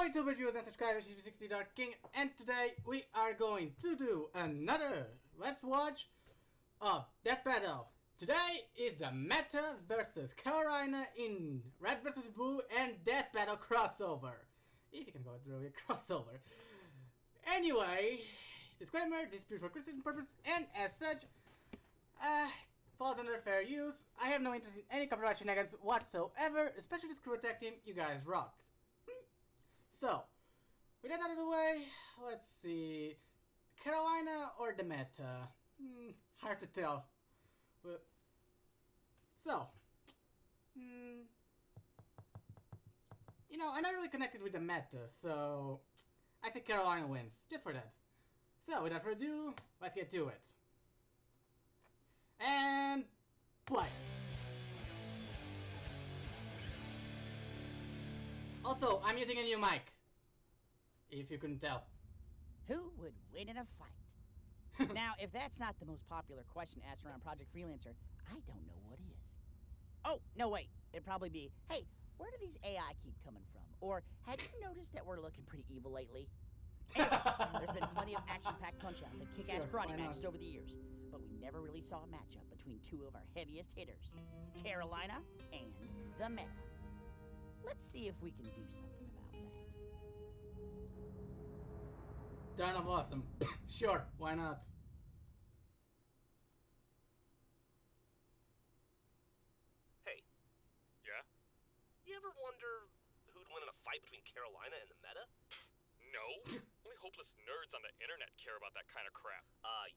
YouTube reviewers and subscribers, it's 60 Dark King, and today we are going to do another Let's Watch of Death Battle. Today is the Meta versus Carolina in Red vs Blue and Death Battle crossover. If you can go through a crossover. Anyway, disclaimer, this is pure for criticism purpose, and as such, falls under fair use. I have no interest in any copyright shenanigans whatsoever, especially this crew attack team. You guys rock. So, with that out of the way, let's see. Carolina or the Meta? Hard to tell. But, so, you know, I'm not really connected with the Meta, so I think Carolina wins, just for that. So, without further ado, let's get to it. And play. Also, I'm using a new mic, if you couldn't tell. Who would win in a fight? Now, if that's not the most popular question asked around Project Freelancer, I don't know what is. Oh, no, wait. It'd probably be, hey, where do these AI keep coming from? Or, have you noticed that we're looking pretty evil lately? Anyway, there's been plenty of action-packed punch-outs and kick-ass karate matches over the years, but we never really saw a matchup between two of our heaviest hitters, Carolina and the Meta. Let's see if we can do something about that. Darn of awesome. Sure, why not? Hey. Yeah? You ever wonder who'd win in a fight between Carolina and the Meta? No. Only hopeless nerds on the internet care about that kind of crap.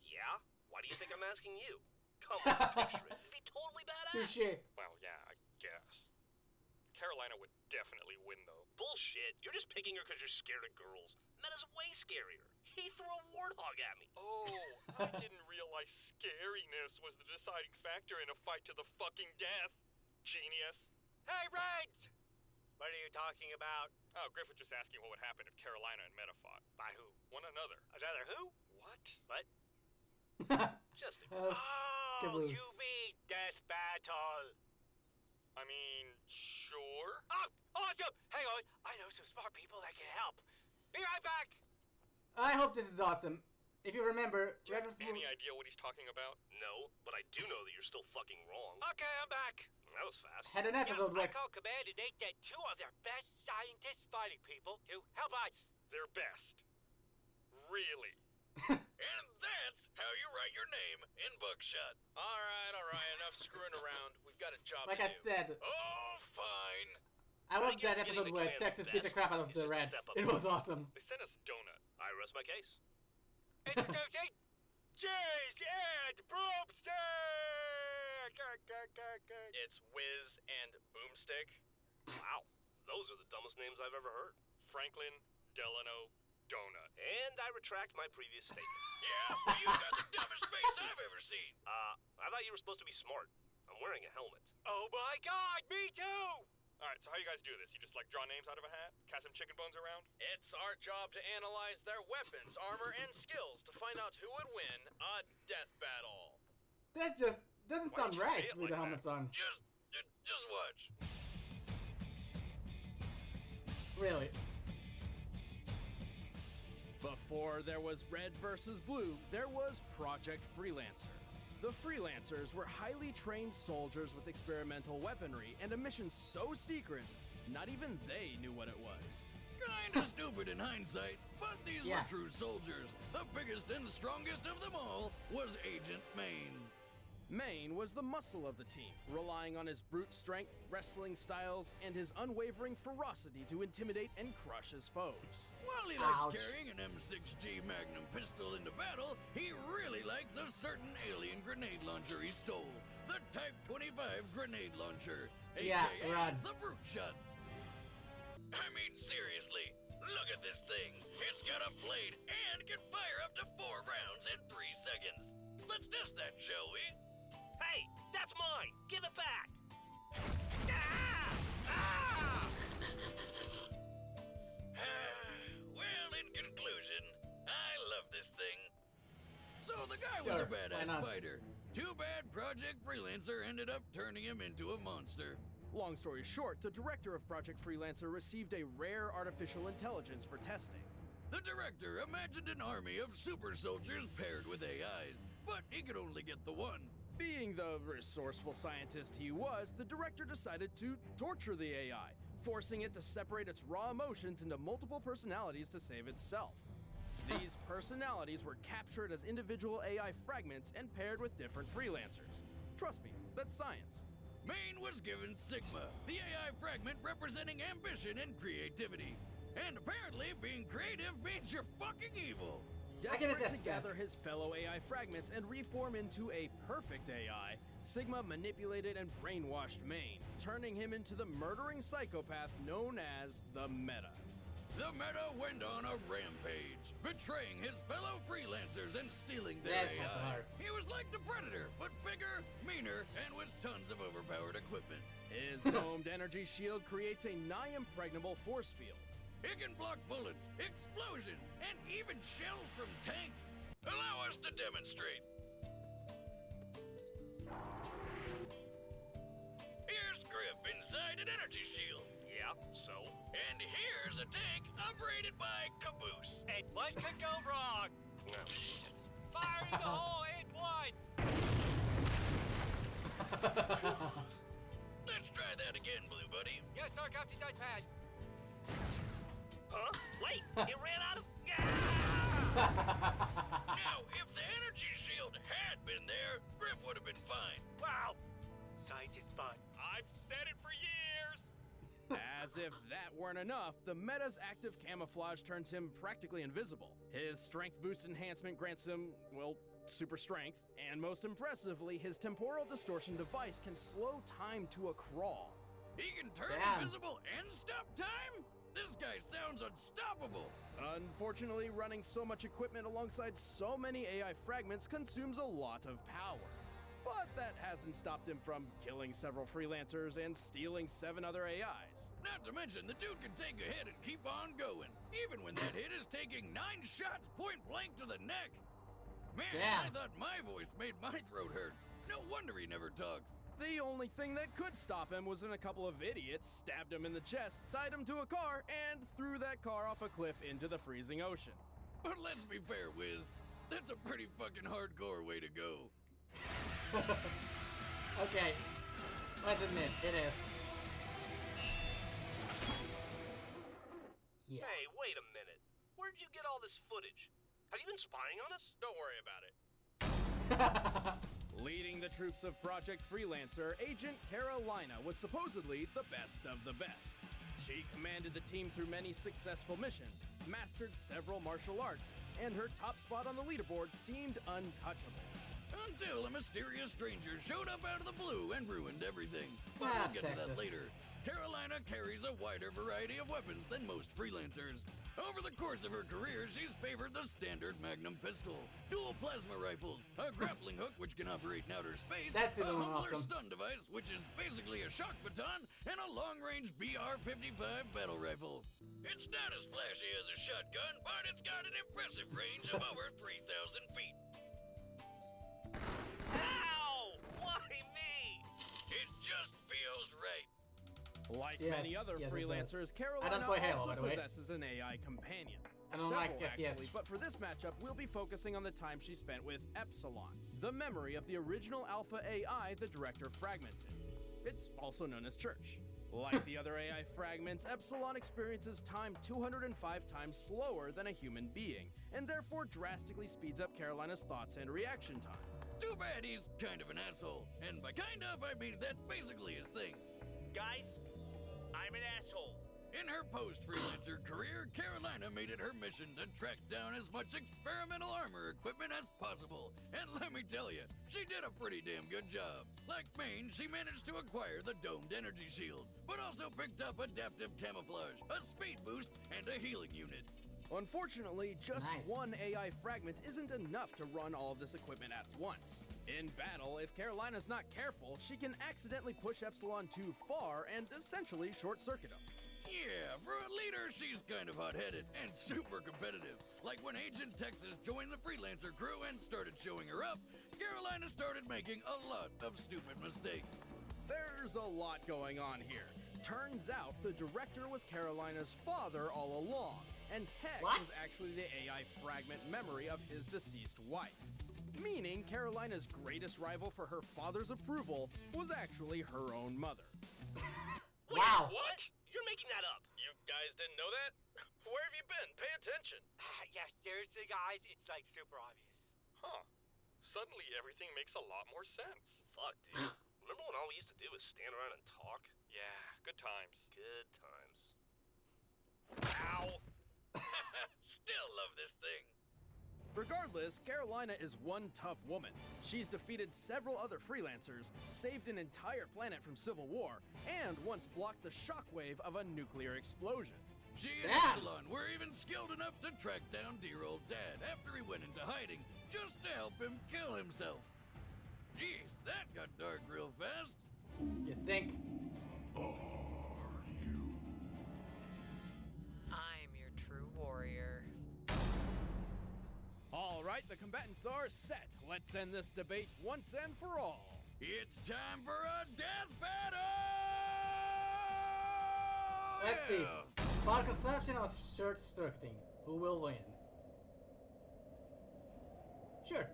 Yeah? Why do you think I'm asking you? Come on, picture it. It'd be totally badass. Touché. Well, yeah, I guess. Carolina would definitely win, though. Bullshit. You're just picking her because you're scared of girls. Meta's way scarier. He threw a warthog at me. Oh, I didn't realize scariness was the deciding factor in a fight to the fucking death. Genius. Hey, Reds! What are you talking about? Oh, Griff was just asking what would happen if Carolina and Meta fought. By who? One another. Another who? What? What? Just a Oh, caboose. you mean Death Battle. I mean, sure. Oh, awesome! Hang on, I know some smart people that can help. Be right back! I hope this is awesome. If you remember, Do you Red have vs Blue. any idea what he's talking about? No, but I do know that you're still fucking wrong. Okay, I'm back. That was fast. Had an episode I where called Command and they get two of their best scientists fighting people to help us. Their best. Really? And that's how you write your name in Buckshot. All right, enough screwing around. We've got a job like to I do. said, Oh, fine. I loved guess that getting episode the where command Texas of beat the best crap out of is the a Reds. step up. It was awesome. They sent us donut. I rest my case. Introducing Cheese and Broomstick! It's Whiz and Boomstick. Wow, those are the dumbest names I've ever heard. Franklin Delano Donut. And I retract my previous statement. Yeah, well, you've got the dumbest face I've ever seen. I thought you were supposed to be smart. I'm wearing a helmet. Oh my god, me too! Alright, so how you guys do this? You just like draw names out of a hat? Cast some chicken bones around? It's our job to analyze their weapons, armor, and skills to find out who would win a death battle. That just doesn't Why sound don't you say right it with like the helmets that? on. Just watch. Really. Before there was Red vs. Blue, there was Project Freelancer. The Freelancers were highly trained soldiers with experimental weaponry and a mission so secret, not even they knew what it was. Kinda stupid in hindsight, but these Yeah. were true soldiers. The biggest and strongest of them all was Agent Maine. Maine was the muscle of the team, relying on his brute strength, wrestling styles, and his unwavering ferocity to intimidate and crush his foes. While he Ouch. likes carrying an M6G Magnum pistol into battle, he really likes a certain alien grenade launcher he stole, the Type 25 grenade launcher, Yeah, aka run. the Brute Shot. I mean, seriously, look at this thing. It's got a blade and can fire up to 4 rounds in 3 seconds. Let's test that, shall we? Hey, that's mine. Give it back. Well, in conclusion, I love this thing. So the guy was Sure, a why badass not? fighter. Too bad Project Freelancer ended up turning him into a monster. Long story short, the director of Project Freelancer received a rare artificial intelligence for testing. The director imagined an army of super soldiers paired with AIs, but he could only get the one. Being the resourceful scientist he was, the director decided to torture the AI, forcing it to separate its raw emotions into multiple personalities to save itself. These personalities were captured as individual AI fragments and paired with different freelancers. Trust me, that's science. Maine was given Sigma, the AI fragment representing ambition and creativity. And apparently, being creative means you're fucking evil. I can Desperate to attest to that. gather his fellow AI fragments and reform into a perfect AI, Sigma manipulated and brainwashed Maine, turning him into the murdering psychopath known as the Meta. The Meta went on a rampage, betraying his fellow freelancers and stealing their That's not the AIs. heart. He was like the Predator, but bigger, meaner, and with tons of overpowered equipment. His domed energy shield creates a nigh-impregnable force field. It can block bullets, explosions, and even shells from tanks. Allow us to demonstrate. Here's Griff inside an energy shield. Yeah, so? And here's a tank operated by Caboose. And what could go wrong? No, shit. Fire in the hole, ain't one. Let's try that again, Blue Buddy. Yes, sir, Captain Touchpad. Huh? Wait, it ran out of... Now, if the energy shield had been there, Griff would have been fine. Wow. Science is fun. I've said it for years. As if that weren't enough, the Meta's active camouflage turns him practically invisible. His strength boost enhancement grants him, well, super strength, and most impressively, his temporal distortion device can slow time to a crawl. He can turn Damn. invisible and stop time? This guy sounds unstoppable. Unfortunately, running so much equipment alongside so many AI fragments consumes a lot of power. But that hasn't stopped him from killing several freelancers and stealing 7 other AIs. Not to mention, the dude can take a hit and keep on going, even when that hit is taking 9 shots point blank to the neck. Man, I Damn. thought my voice made my throat hurt. No wonder he never talks. The only thing that could stop him was when a couple of idiots stabbed him in the chest, tied him to a car, and threw that car off a cliff into the freezing ocean. But let's be fair, Wiz. That's a pretty fucking hardcore way to go. Okay, let's admit, it is. Yeah. Hey, wait a minute. Where'd you get all this footage? Have you been spying on us? Don't worry about it. Leading the troops of Project Freelancer, Agent Carolina was supposedly the best of the best. She commanded the team through many successful missions, mastered several martial arts, and her top spot on the leaderboard seemed untouchable. Until a mysterious stranger showed up out of the blue and ruined everything. But Ah, we'll get to Texas. that later. Carolina carries a wider variety of weapons than most freelancers. Over the course of her career, she's favored the standard Magnum pistol, dual plasma rifles, a grappling hook which can operate in outer space, That's a even humbler awesome. stun device which is basically a shock baton, and a long-range BR-55 battle rifle. It's not as flashy as a shotgun, but it's got an impressive range of over 3,000 feet. Ow! Why me? It just feels right. Like Yes, many other yes, it freelancers, does. I Carolina don't play Halo, also by the way. possesses an AI companion. I don't Several, like FPS. actually, but for this matchup, we'll be focusing on the time she spent with Epsilon, the memory of the original Alpha AI the director fragmented. It's also known as Church. Like the other AI fragments, Epsilon experiences time 205 times slower than a human being, and therefore drastically speeds up Carolina's thoughts and reaction time. Too bad he's kind of an asshole. And by kind of, I mean that's basically his thing. Guys, I'm an asshole. In her post-freelancer career, Carolina made it her mission to track down as much experimental armor equipment as possible. And let me tell you, she did a pretty damn good job. Like Maine, she managed to acquire the domed energy shield, but also picked up adaptive camouflage, a speed boost, and a healing unit. Unfortunately, just Nice. one AI fragment isn't enough to run all of this equipment at once. In battle, if Carolina's not careful, she can accidentally push Epsilon too far and essentially short-circuit him. Yeah, for a leader, she's kind of hot-headed and super competitive. Like when Agent Texas joined the freelancer crew and started showing her up, Carolina started making a lot of stupid mistakes. There's a lot going on here. Turns out the director was Carolina's father all along, and Tech What? was actually the AI fragment memory of his deceased wife. Meaning Carolina's greatest rival for her father's approval was actually her own mother. Wait, Wow. what? You're making that up. You guys didn't know that? Where have you been? Pay attention. Yeah, seriously, guys, it's like super obvious. Huh. Suddenly everything makes a lot more sense. Fuck, dude. Remember when all we used to do was stand around and talk? Yeah, good times. Good times. Ow! Still love this thing. Regardless, Carolina is one tough woman. She's defeated several other freelancers, saved an entire planet from civil war, and once blocked the shockwave of a nuclear explosion. She and Damn. Epsilon were even skilled enough to track down dear old Dad after he went into hiding just to help him kill himself. Jeez, that got dark real fast. You think? I'm your true warrior. All right, the combatants are set. Let's end this debate once and for all. It's time for a death battle! Let's see. Yeah. Power consumption or short circuiting? Who will win? Sure.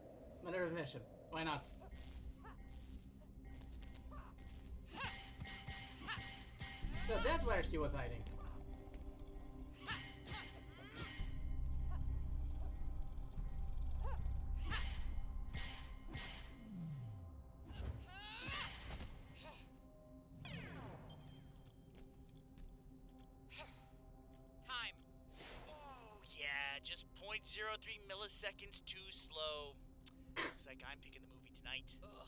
Another mission. Why not? So that's where she was hiding. Time. Oh, yeah, just 0.03 milliseconds too slow. Looks like I'm picking the movie tonight. Ugh.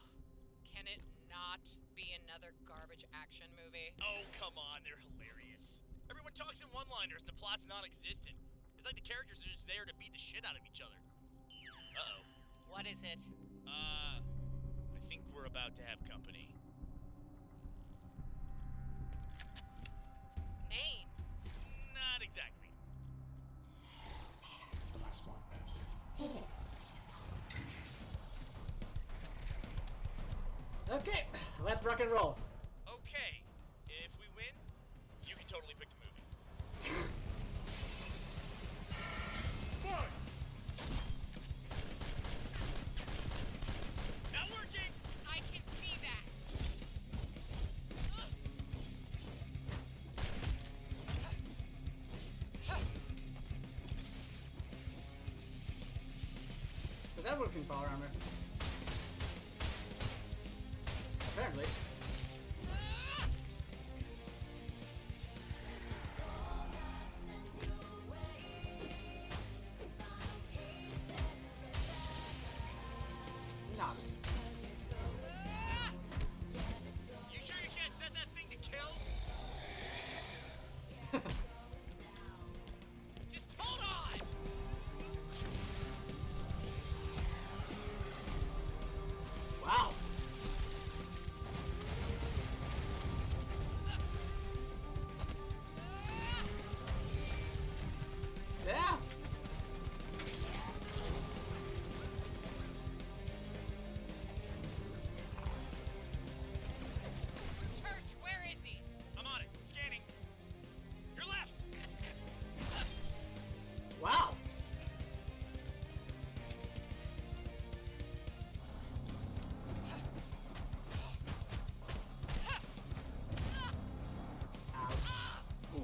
Can it not be another garbage action movie? Oh, come on, they're hilarious. Everyone talks in one-liners and the plot's non-existent. It's like the characters are just there to beat the shit out of each other. Uh-oh. What is it? I think we're about to have company. Name. Not exactly. Okay, let's rock and roll. Okay, if we win, you can totally pick the movie. Not working! I can see that. Does that work in power armor? Apparently. Not. You sure you can't set that thing to kill? Just hold on! Wow. Yeah. Church, where is he? I'm on it. Scanning. Your left! Wow. Ouch. Ooh.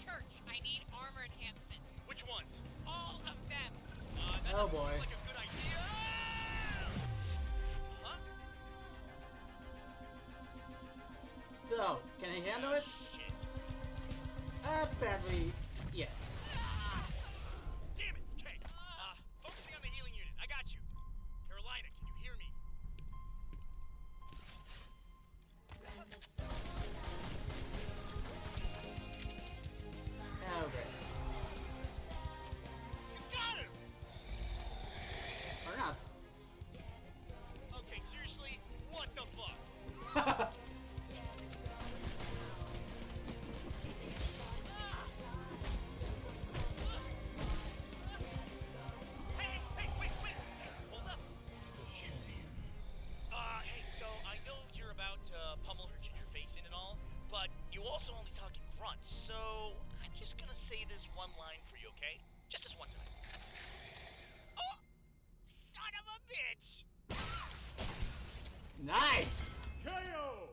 Church, I need armor enhancement. Which ones? All of them. That Oh doesn't boy. seem like a good idea. Huh? So, can he handle it? Shit. Apparently, yes. Damn it! Okay. Focusing on the healing unit. I got you. Carolina, can you hear me? Oh, great. You got him! Or once, so I'm just gonna say this one line for you, okay? Just this one time. Oh! Son of a bitch! Nice! KO!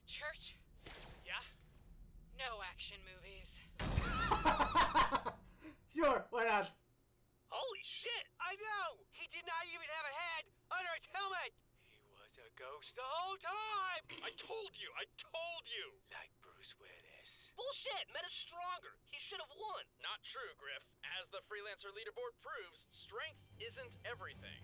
Church, Yeah? no action movies. Sure, why not? Holy shit! I know! He did not even have a head under his helmet! He was a ghost the whole time! I told you! Like Bruce Willis. Bullshit! Meta's stronger! He should have won! Not true, Griff. As the Freelancer leaderboard proves, strength isn't everything.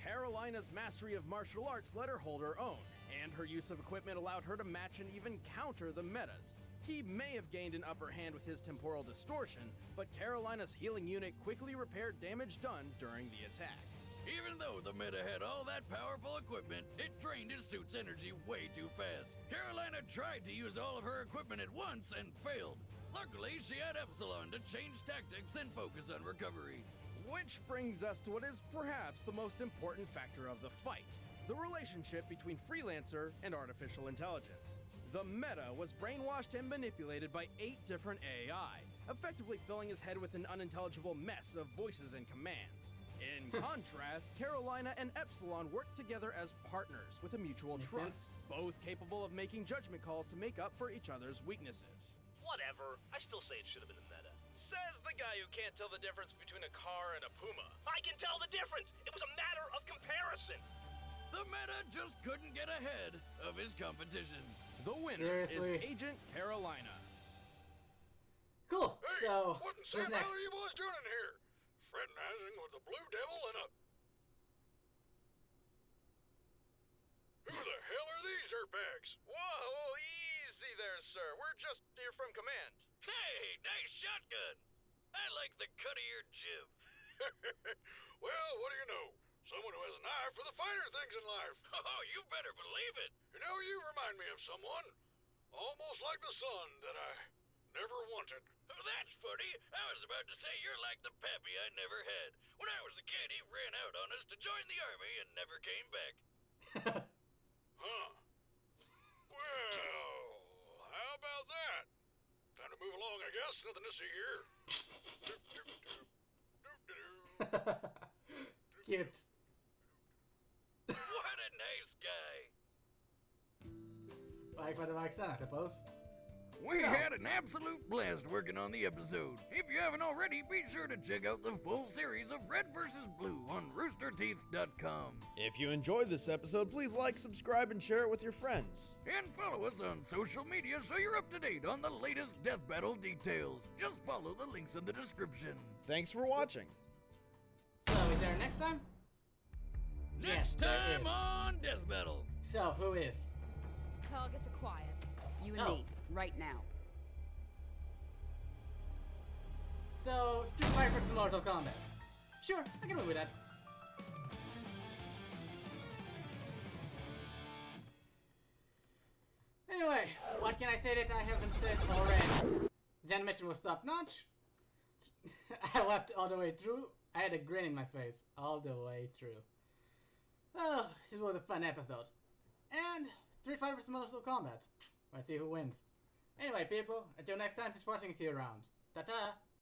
Carolina's mastery of martial arts let her hold her own, and her use of equipment allowed her to match and even counter the metas. He may have gained an upper hand with his temporal distortion, but Carolina's healing unit quickly repaired damage done during the attack. Even though the meta had all that powerful equipment, it drained his suit's energy way too fast. Carolina tried to use all of her equipment at once and failed. Luckily, she had Epsilon to change tactics and focus on recovery. Which brings us to what is perhaps the most important factor of the fight, the relationship between Freelancer and artificial intelligence. The meta was brainwashed and manipulated by 8 different AI, effectively filling his head with an unintelligible mess of voices and commands. In contrast, Carolina and Epsilon worked together as partners with a mutual Makes trust, both capable of making judgment calls to make up for each other's weaknesses. Whatever. I still say it should have been a meta. Says the guy who can't tell the difference between a car and a Puma. I can tell the difference. It was a matter of comparison. The meta just couldn't get ahead of his competition. The winner Seriously? is Agent Carolina. Cool. Hey, So, what in who's Sam next? Hell are you boys doing in here? Fraternizing with the Blue Devil and a... Who the hell are these dirtbags? Whoa, easy there, sir. We're just here from command. Hey, nice shotgun. I like the cut of your jib. Well, what do you know? Someone who has an eye for the finer things in life. Oh, you better believe it. You know, you remind me of someone. Almost like the son that I never wanted. Oh, that's funny. I was about to say you're like the pappy I never had. When I was a kid, he ran out on us to join the army and never came back. Huh. Well, how about that? Time to move along, I guess. Nothing to see here. Cute. What a nice guy. Like what the Mike's son, I suppose. We So- had an absolute blast working on the episode. If you haven't already, be sure to check out the full series of Red vs. Blue on roosterteeth.com. If you enjoyed this episode, please like, subscribe, and share it with your friends. And follow us on social media so you're up to date on the latest death battle details. Just follow the links in the description. Thanks for watching. So, is there next time? Yes, Next there time is. on Death Battle. So, who is? Targets acquired. You and Oh. me, right now. So, Street Fighter vs. Mortal Kombat. Sure, I can live with that. Anyway, what can I say that I haven't said already? The animation was top notch. I laughed all the way through. I had a grin in my face all the way through. Oh, this was a fun episode. And Street Fighter vs. Mortal Kombat. Let's see who wins. Anyway, people, until next time, thanks for watching. See you around. Ta-ta!